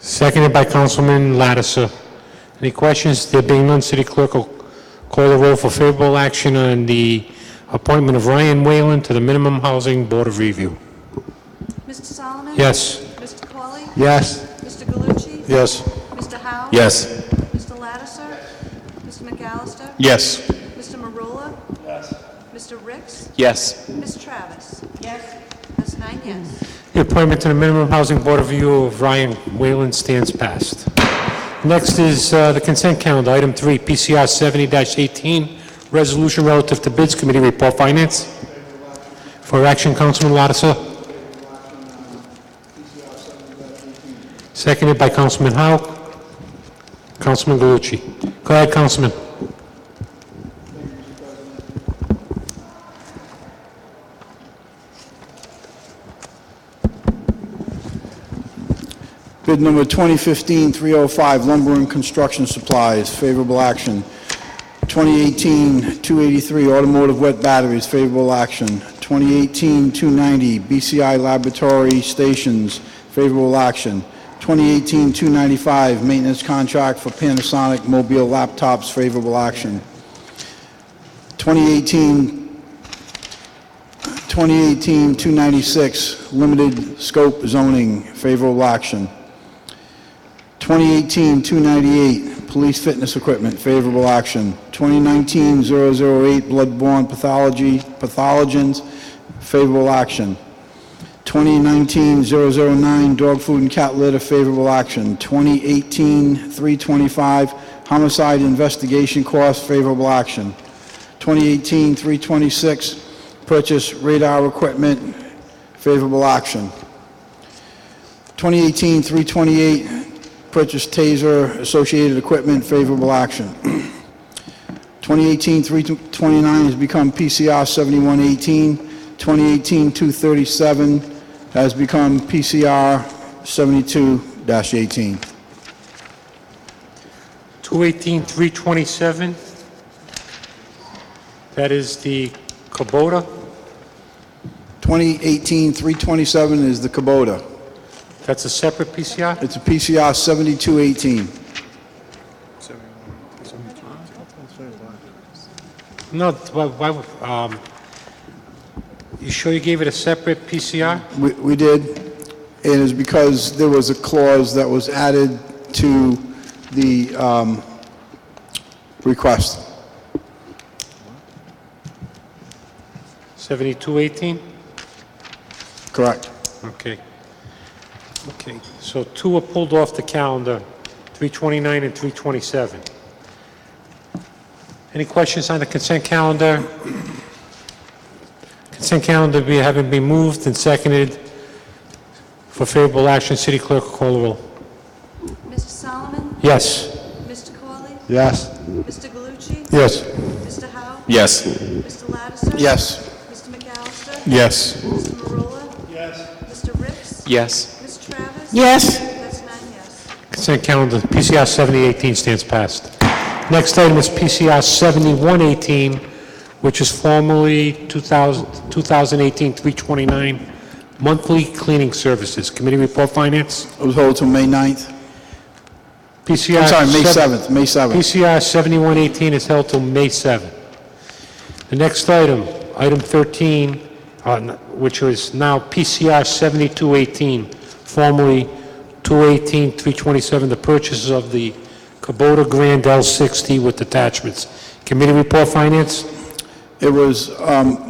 Seconded by Councilman Lattiser. Any questions? There being none, City Clerk will call the roll for favorable action on the appointment of Ryan Whalen to the Minimum Housing Board of Review. Mr. Solomon? Yes. Mr. Cawley? Yes. Mr. Gallucci? Yes. Mr. Howe? Yes. Mr. Lattiser? Mr. McAllister? Yes. Mr. Marula? Yes. Mr. Ricks? Yes. Ms. Travis? Yes. That's 9 yes. The appointment to the Minimum Housing Board of Review of Ryan Whalen stands passed. Next is the consent calendar. Item 3, PCR 70-18, resolution relative to bids, committee report, finance. For action, Councilman Lattiser. Seconded by Councilman Howe. Councilman Gallucci. Go ahead, Councilman. Bid number 2015-305, lumber and construction supplies, favorable action. 2018-283, automotive wet batteries, favorable action. 2018-290, BCI laboratory stations, favorable action. 2018-295, maintenance contract for Panasonic mobile laptops, favorable action. 2018-296, limited scope zoning, favorable action. 2018-298, police fitness equipment, favorable action. 2019-008, bloodborne pathogens, favorable action. 2019-009, dog food and cat litter, favorable action. 2018-325, homicide investigation costs, favorable action. 2018-326, purchase radar equipment, favorable action. 2018-328, purchase taser associated equipment, favorable action. 2018-329 has become PCR 7118. 2018-237 has become PCR 72-18. 218-327, that is the Kubota. 2018-327 is the Kubota. That's a separate PCR? It's a PCR 7218. No, why, you sure you gave it a separate PCR? We did, and it's because there was a clause that was added to the request. 7218? Correct. Okay. Okay, so two are pulled off the calendar, 329 and 327. Any questions on the consent calendar? Consent calendar having been moved and seconded for favorable action. City Clerk will call the roll. Mr. Solomon? Yes. Mr. Cawley? Yes. Mr. Gallucci? Yes. Mr. Howe? Yes. Mr. Lattiser? Yes. Mr. McAllister? Yes. Mr. Marula? Yes. Mr. Ricks? Yes. Ms. Travis? Yes. That's 9 yes. Consent calendar, PCR 7018 stands passed. Next item is PCR 7118, which is formerly 2018-329, monthly cleaning services. Committee report, finance. It was held till May 9th. PCR I'm sorry, May 7th. May 7th. PCR 7118 is held till May 7th. The next item, item 13, which is now PCR 7218, formerly 218-327, the purchases of the Kubota Grand L60 with attachments. Committee report, finance. It was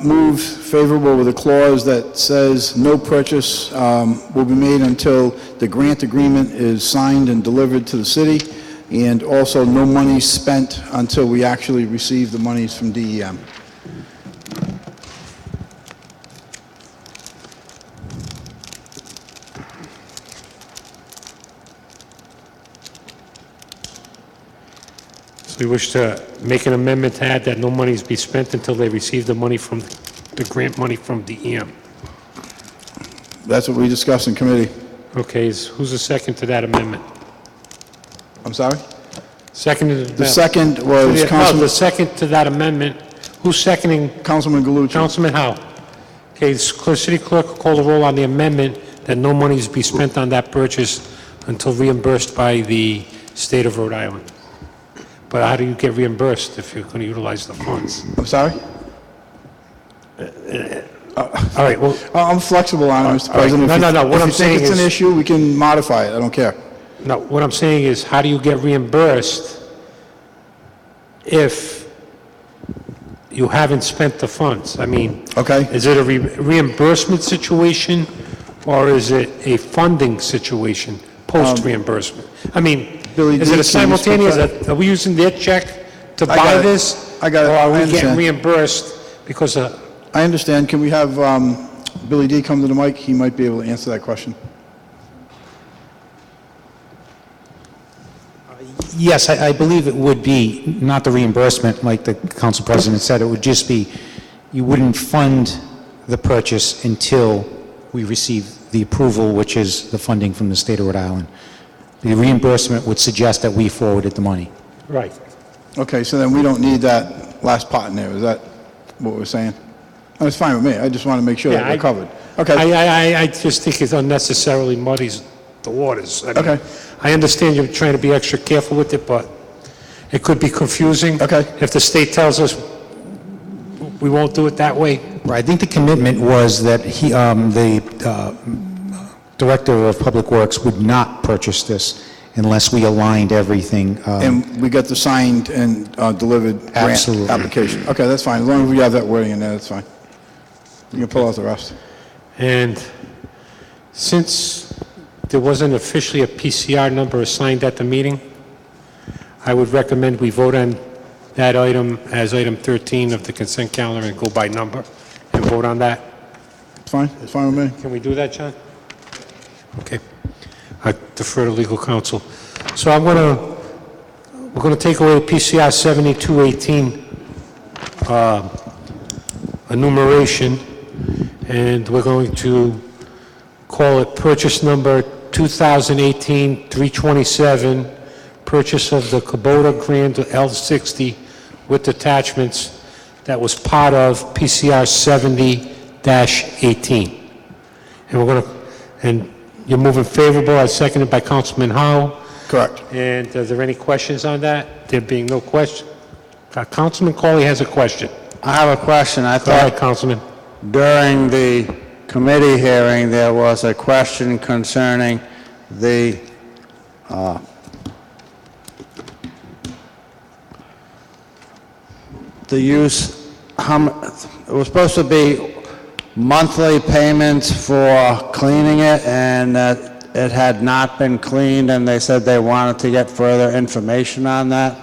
moved favorable with a clause that says no purchase will be made until the grant agreement is signed and delivered to the city, and also no money spent until we actually receive the monies from DEM. We wish to make an amendment to add that no monies be spent until they receive the money from, the grant money from DEM. That's what we discussed in committee. Okay, who's the second to that amendment? I'm sorry? Second to the The second was the second to that amendment. Who's seconding? Councilman Gallucci. Councilman Howe. Okay, the city clerk will call the roll on the amendment that no monies be spent on that purchase until reimbursed by the state of Rhode Island. But how do you get reimbursed if you're going to utilize the funds? I'm sorry? All right, well, I'm flexible on it, Mr. all right. President. No. What I'm If you saying think it's is- an issue, we can modify it. I don't care. no, what I'm saying is, how do you get reimbursed if you haven't spent the funds? I mean, Okay? is it a reimbursement situation, or is it a funding situation, post-reimbursement? I mean, Billy is D, it a can you speak to simultaneous, are we using their check to I got buy it. this? I got it. Or are I we getting understand. reimbursed because of, I understand. Can we have Billy D come to the mic? He might be able to answer that question. Yes, I believe it would be, not the reimbursement, like the council president said, it would just be, you wouldn't fund the purchase until we receive the approval, which is the funding from the state of Rhode Island. The reimbursement would suggest that we forwarded the money. right? Okay, so then we don't need that last part in there. Is that what we're saying? That's fine with me. I just want to make sure that Yeah, we're covered. Okay, I just think it unnecessarily muddies the waters. I mean, Okay. I understand you're trying to be extra careful with it, but it could be confusing. Okay. If the state tells us we won't do it that way. Right, I think the commitment was that the Director of Public Works would not purchase this unless we aligned everything. and we got the signed and delivered grant Absolutely. application. Okay, that's fine. As long as we have that wording in there, that's fine. You can pull out the rest. And since there wasn't officially a PCR number assigned at the meeting, I would recommend we vote on that item as item 13 of the consent calendar and go by number and vote on that. It's fine? It's fine with me? Can we do that, John? Okay. I defer to legal counsel. So we're going to take away PCR 7218 enumeration, and we're going to call it purchase number 2018-327, purchase of the Kubota Grand L60 with attachments that was part of PCR 70-18. And we're going to, and you're moving favorable, as seconded by Councilman Howe. Correct. And are there any questions on that? There being no question. Councilman Corley has a question. I have a question. I Go ahead, thought Councilman. during the committee hearing, there was a question concerning the use, it was supposed to be monthly payments for cleaning it, and that it had not been cleaned, and they said they wanted to get further information on that.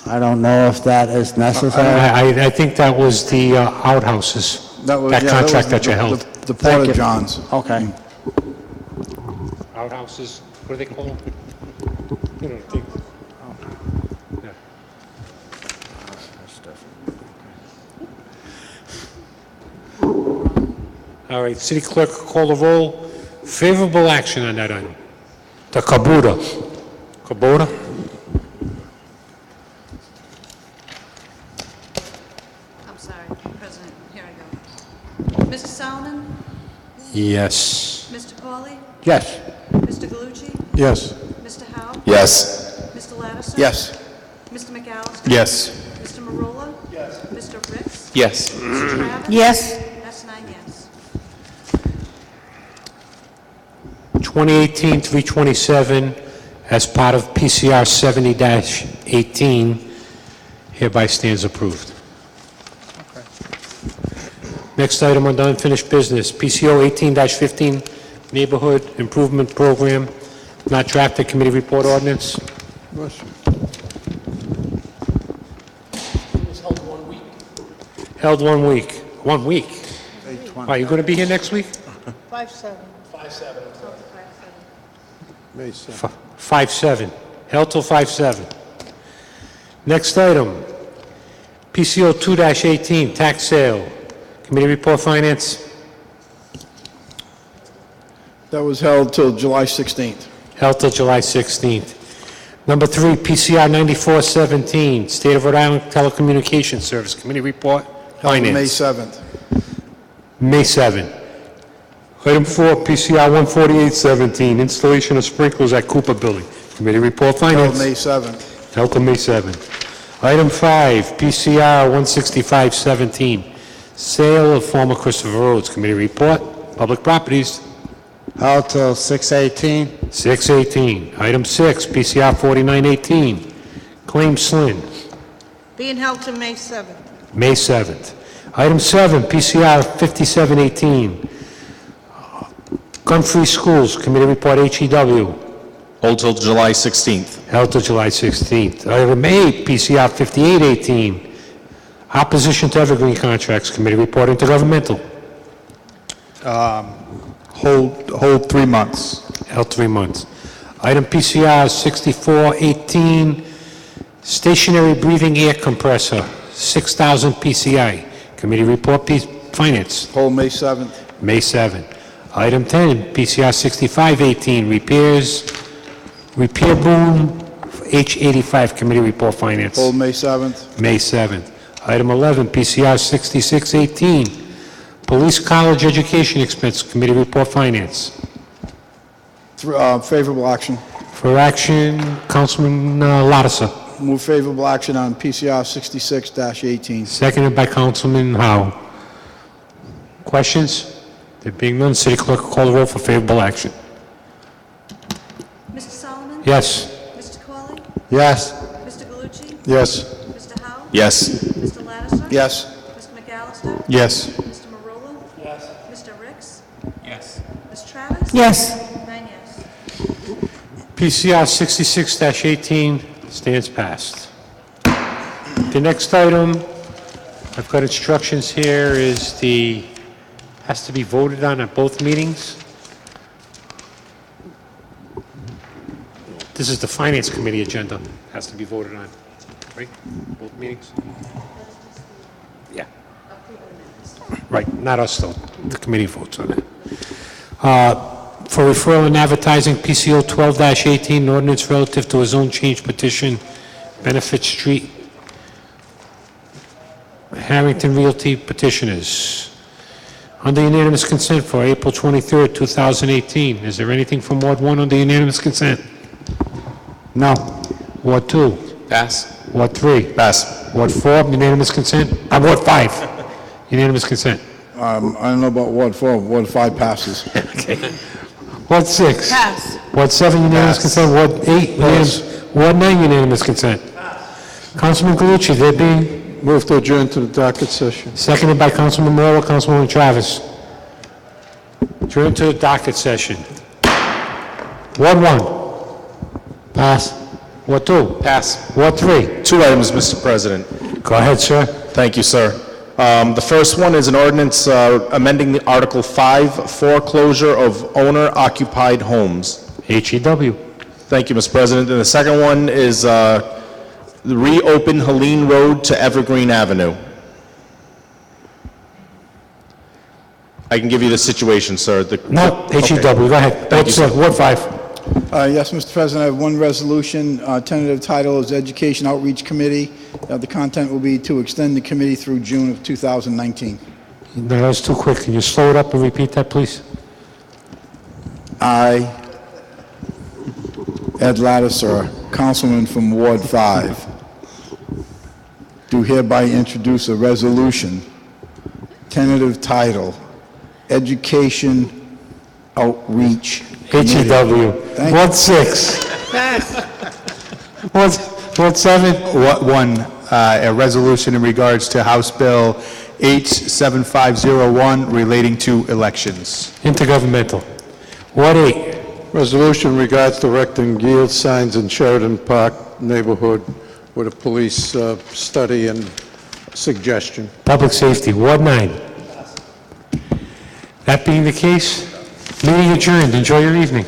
I don't know if that is necessary. I think that was the outhouses, That was- that yeah, contract was that you held. The Thank Porta you. Johns. Okay. Outhouses, what do they call them? You know, yeah. All right, city clerk, call the roll. Favorable action on that item. The Kubota. Kubota? I'm sorry, President, here I go. Mr. Solomon? Yes. Mr. Pauly? Yes. Mr. Galucci? Yes. Mr. Howe? Yes. Mr. Lattiser? Yes. Mr. McAllister? Yes. Mr. Marola? Yes. Mr. Ricks? Yes. Mr. Travis? Yes. That's 9 yes. 2018-327, as part of PCR 70-18, hereby stands approved. Next item on the unfinished business, PCO 18-15, Neighborhood Improvement Program, not drafted, committee report ordinance. Held 1 week. 1 week? Are you going to be here next week? 5-7. 5/7. Held till 5/7. Next item, PCO 2-18, tax sale. Committee report finance, That was held till July 16th. held till July 16th. Number 3, PCR 9417, State of Rhode Island Telecommunications Service. Committee report Held May finance, 7th. May 7. Item 4, PCR 14817, installation of sprinklers at Cooper Building. Committee report, Held finance. May 7th. Held till May 7th. Item 5, PCR 16517, sale of former Christopher Roads. Committee report, public properties. Held till 6/18. 618. Item 6, PCR 4918, claim Slin. Being held to May 7th. May 7th. Item 7, PCR 5718, gun-free schools. Committee report, HEW. Hold till July 16th. Held till July 16th. Item 8, PCR 5818, opposition to evergreen contracts. Committee report, intergovernmental. Hold 3 months. Held 3 months. Item PCR 6418, stationary breathing air compressor, 6,000 PCI. Committee report, finance. Hold May 7th. May 7. Item 10, PCR 6518, repair boom, H85. Committee report, finance. Hold May 7th. May 7th. Item 11, PCR 6618, police college education expense. Committee report, finance. Favorable action. For action, Councilman Lattiser. Move favorable action on PCR 66-18. Seconded by Councilman Howe. Questions? There being none, City Clerk will call the roll for favorable action. Mr. Solomon? Yes. Mr. Qualley? Yes. Mr. Galucci? Yes. Mr. Howe? Yes. Mr. Lattiser? Yes. Mr. McAllister? Yes. Mr. Marolo? Yes. Mr. Ricks? Yes. Ms. Travis? Yes. 9 yes. PCR 66-18 stands passed. The next item, I've got instructions here, is has to be voted on at both meetings. This is the Finance Committee agenda, has to be voted on, right? Both meetings? Yeah. Right, not us though, the committee votes on it. For referral and advertising, PCO 12-18, an ordinance relative to a zone change petition, Benefit Street, Harrington Realty petitioners. Under unanimous consent for April 23rd, 2018. Is there anything from Ward 1 under unanimous consent? No. Ward 2? Pass. Ward 3? Pass. Ward 4, unanimous consent? Ward 5, unanimous consent. I don't know about Ward 4. Ward 5 passes. Okay. Ward 6? Pass. Ward 7, unanimous Pass. consent. Ward 8, unanimous. Ward 9, unanimous consent. Councilman Galucci, there be? Move to adjourn to the docket session. Seconded by Councilman Morrow, Councilwoman Travis. Adjourn to the docket session. Ward 1? Pass. Ward 2? Pass. Ward 3? 2 items, Mr. President. Go ahead, sir. Thank you, sir. The first one is an ordinance amending the Article 5, foreclosure of owner-occupied homes. HEW. Thank you, Mr. President. And the second one is reopen Helene Road to Evergreen Avenue. I can give you the situation, sir. No, HEW, go ahead. Thank you, sir. Ward 5. Yes, Mr. President, I have one resolution. Tentative title is Education Outreach Committee. The content will be to extend the committee through June of 2019. No, that was too quick. Can you slow it up and repeat that, please? I, Ed Lattiser, Councilman from Ward 5, do hereby introduce a resolution, tentative title, Education Outreach Committee. HEW. Thank you. Ward 6. Ward 7. A resolution in regards to House Bill H7501 relating to elections. Intergovernmental. Ward 8. Resolution regards to erecting yield signs in Sheridan Park neighborhood with a police study and suggestion. Public Safety. Ward 9. That being the case, meeting adjourned. Enjoy your evening.